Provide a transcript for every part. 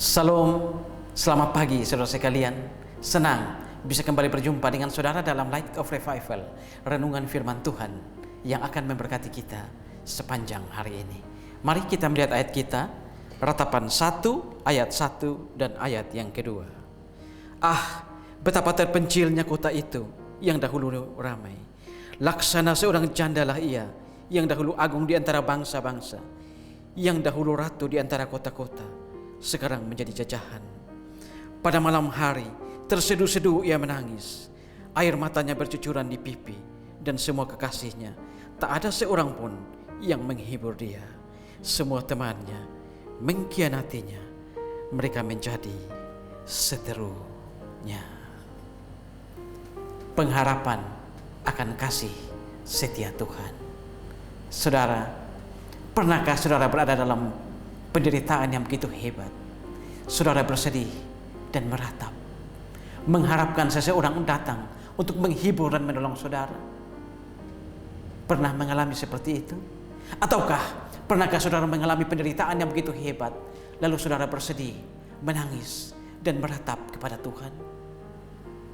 Salam, selamat pagi saudara sekalian. Senang bisa kembali berjumpa dengan saudara dalam Light of Revival, renungan firman Tuhan yang akan memberkati kita sepanjang hari ini. Mari kita melihat ayat kita, Ratapan 1 ayat 1 dan ayat yang kedua. Ah, betapa terpencilnya kota itu yang dahulu ramai. Laksana seorang jandalah ia, yang dahulu agung di antara bangsa-bangsa, yang dahulu ratu di antara kota-kota, sekarang menjadi jajahan. Pada malam hari terseduh-seduh ia menangis, air matanya bercucuran di pipi, dan semua kekasihnya tak ada seorang pun yang menghibur dia. Semua temannya mengkhianatinya, mereka menjadi seterunya. Pengharapan akan kasih setia Tuhan. Saudara, pernahkah saudara berada dalam penderitaan yang begitu hebat? Saudara bersedih dan meratap, mengharapkan seseorang datang untuk menghibur dan menolong saudara. Pernah mengalami seperti itu? Ataukah pernahkah saudara mengalami penderitaan yang begitu hebat, lalu saudara bersedih, menangis, dan meratap kepada Tuhan?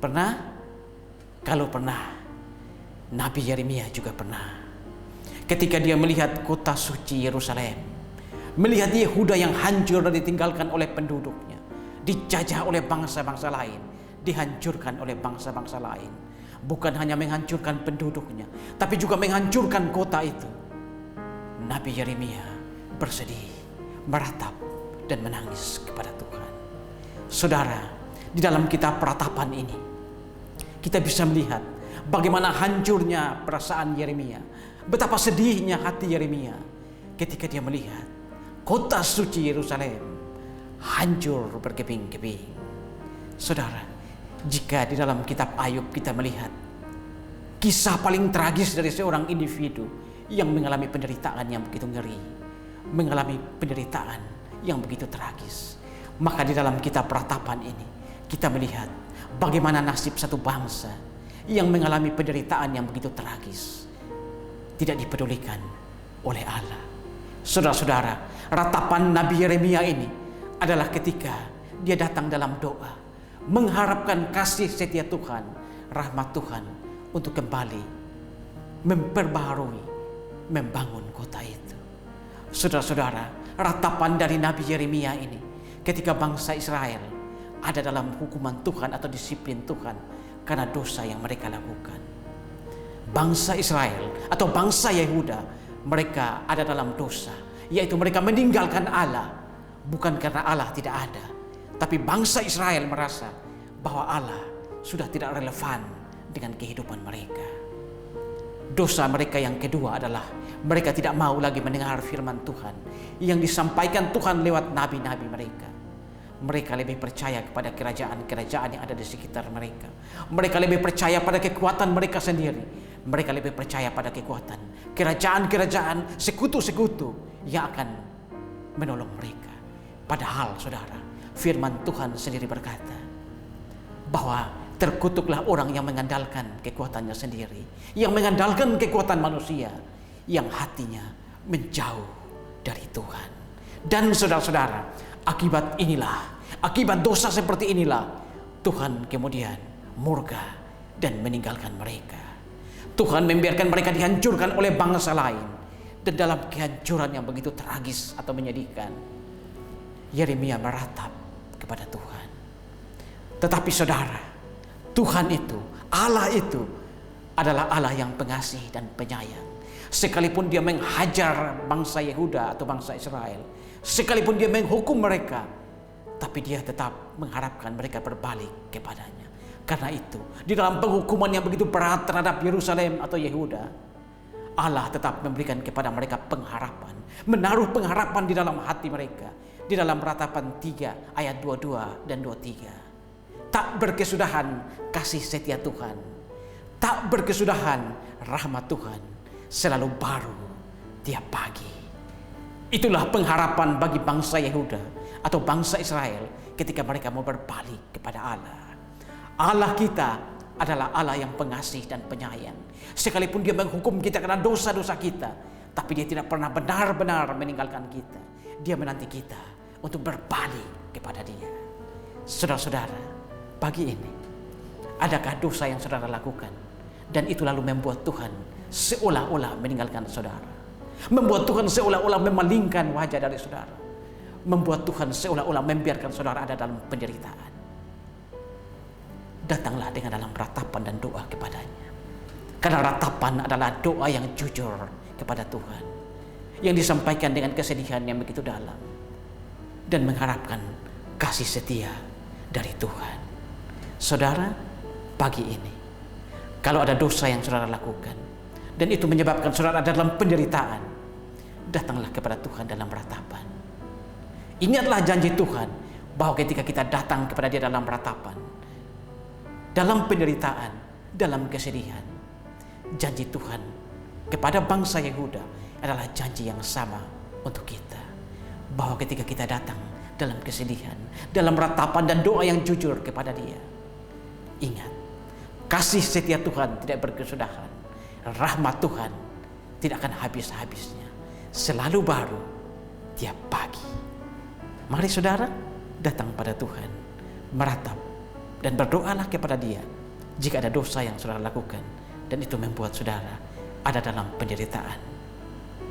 Pernah? Kalau pernah, Nabi Yeremia juga pernah. Ketika dia melihat kota suci Yerusalem, melihat Yehuda yang hancur dan ditinggalkan oleh penduduknya, dijajah oleh bangsa-bangsa lain, dihancurkan oleh bangsa-bangsa lain. Bukan hanya menghancurkan penduduknya, tapi juga menghancurkan kota itu. Nabi Yeremia bersedih, meratap, dan menangis kepada Tuhan. Saudara, di dalam kitab Ratapan ini, kita bisa melihat bagaimana hancurnya perasaan Yeremia, betapa sedihnya hati Yeremia ketika dia melihat kota suci Yerusalem hancur berkeping-keping. Saudara, jika di dalam kitab Ayub kita melihat kisah paling tragis dari seorang individu yang mengalami penderitaan yang begitu ngeri, mengalami penderitaan yang begitu tragis, maka di dalam kitab Ratapan ini kita melihat bagaimana nasib satu bangsa yang mengalami penderitaan yang begitu tragis tidak dipedulikan oleh Allah. Saudara-saudara, ratapan Nabi Yeremia ini adalah ketika dia datang dalam doa, mengharapkan kasih setia Tuhan, rahmat Tuhan untuk kembali memperbaharui, membangun kota itu. Saudara-saudara, ratapan dari Nabi Yeremia ini ketika bangsa Israel ada dalam hukuman Tuhan atau disiplin Tuhan karena dosa yang mereka lakukan. Bangsa Israel atau bangsa Yehuda, mereka ada dalam dosa, yaitu mereka meninggalkan Allah, bukan karena Allah tidak ada, tapi bangsa Israel merasa bahwa Allah sudah tidak relevan dengan kehidupan mereka. Dosa mereka yang kedua adalah mereka tidak mau lagi mendengar firman Tuhan yang disampaikan Tuhan lewat nabi-nabi mereka. Mereka lebih percaya kepada kerajaan-kerajaan yang ada di sekitar mereka. Mereka lebih percaya pada kekuatan mereka sendiri. Mereka lebih percaya pada kekuatan kerajaan-kerajaan, sekutu-sekutu yang akan menolong mereka. Padahal saudara, firman Tuhan sendiri berkata bahwa terkutuklah orang yang mengandalkan kekuatannya sendiri, yang mengandalkan kekuatan manusia, yang hatinya menjauh dari Tuhan. Dan saudara-saudara, akibat dosa seperti inilah Tuhan kemudian murka dan meninggalkan mereka. Tuhan membiarkan mereka dihancurkan oleh bangsa lain. Dan dalam kehancuran yang begitu tragis atau menyedihkan, Yeremia meratap kepada Tuhan. Tetapi saudara, Tuhan itu, Allah itu adalah Allah yang pengasih dan penyayang. Sekalipun dia menghajar bangsa Yehuda atau bangsa Israel, sekalipun dia menghukum mereka, tapi dia tetap mengharapkan mereka berbalik kepadanya. Karena itu, di dalam penghukuman yang begitu berat terhadap Yerusalem atau Yehuda, Allah tetap memberikan kepada mereka pengharapan, menaruh pengharapan di dalam hati mereka. Di dalam Ratapan 3 ayat 22 dan 23. Tak berkesudahan kasih setia Tuhan, tak berkesudahan rahmat Tuhan, selalu baru tiap pagi. Itulah pengharapan bagi bangsa Yehuda atau bangsa Israel ketika mereka mau berbalik kepada Allah. Allah kita adalah Allah yang pengasih dan penyayang. Sekalipun dia menghukum kita karena dosa-dosa kita, tapi dia tidak pernah benar-benar meninggalkan kita. Dia menanti kita untuk berbalik kepada Dia. Saudara-saudara, pagi ini, adakah dosa yang saudara lakukan dan itu lalu membuat Tuhan seolah-olah meninggalkan saudara, membuat Tuhan seolah-olah memalingkan wajah dari saudara, membuat Tuhan seolah-olah membiarkan saudara ada dalam penderitaan? Datanglah dengan dalam ratapan dan doa kepadanya, karena ratapan adalah doa yang jujur kepada Tuhan, yang disampaikan dengan kesedihan yang begitu dalam dan mengharapkan kasih setia dari Tuhan. Saudara, pagi ini, kalau ada dosa yang saudara lakukan dan itu menyebabkan saudara ada dalam penderitaan, datanglah kepada Tuhan dalam ratapan. Ingatlah janji Tuhan bahwa ketika kita datang kepada Dia dalam ratapan, dalam penderitaan, dalam kesedihan, janji Tuhan kepada bangsa Yehuda adalah janji yang sama untuk kita. Bahwa ketika kita datang dalam kesedihan, dalam ratapan dan doa yang jujur kepada Dia, ingat, kasih setia Tuhan tidak berkesudahan, rahmat Tuhan tidak akan habis-habisnya, selalu baru tiap pagi. Mari saudara datang pada Tuhan, meratap dan berdoalah kepada Dia jika ada dosa yang saudara lakukan dan itu membuat saudara ada dalam penderitaan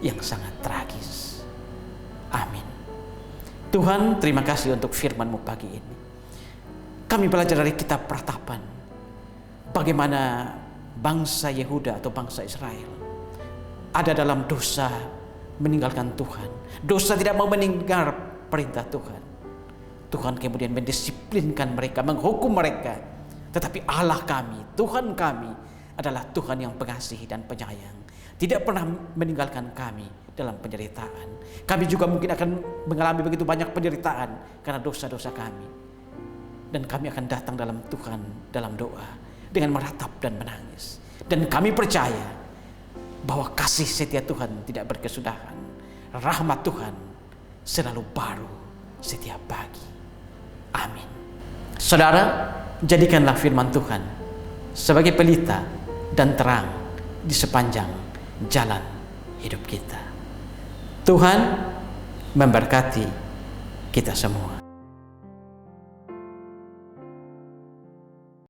yang sangat tragis. Amin. Tuhan, terima kasih untuk firman-Mu pagi ini. Kami belajar dari kitab Ratapan bagaimana bangsa Yehuda atau bangsa Israel ada dalam dosa meninggalkan Tuhan, dosa tidak mau mendengar perintah Tuhan. Tuhan kemudian mendisiplinkan mereka, menghukum mereka. Tetapi Allah kami, Tuhan kami adalah Tuhan yang pengasih dan penyayang, tidak pernah meninggalkan kami dalam penderitaan. Kami juga mungkin akan mengalami begitu banyak penderitaan karena dosa-dosa kami. Dan kami akan datang dalam Tuhan dalam doa dengan meratap dan menangis. Dan kami percaya bahwa kasih setia Tuhan tidak berkesudahan. Rahmat Tuhan selalu baru setiap pagi. Amin. Saudara, jadikanlah firman Tuhan sebagai pelita dan terang di sepanjang jalan hidup kita. Tuhan memberkati kita semua.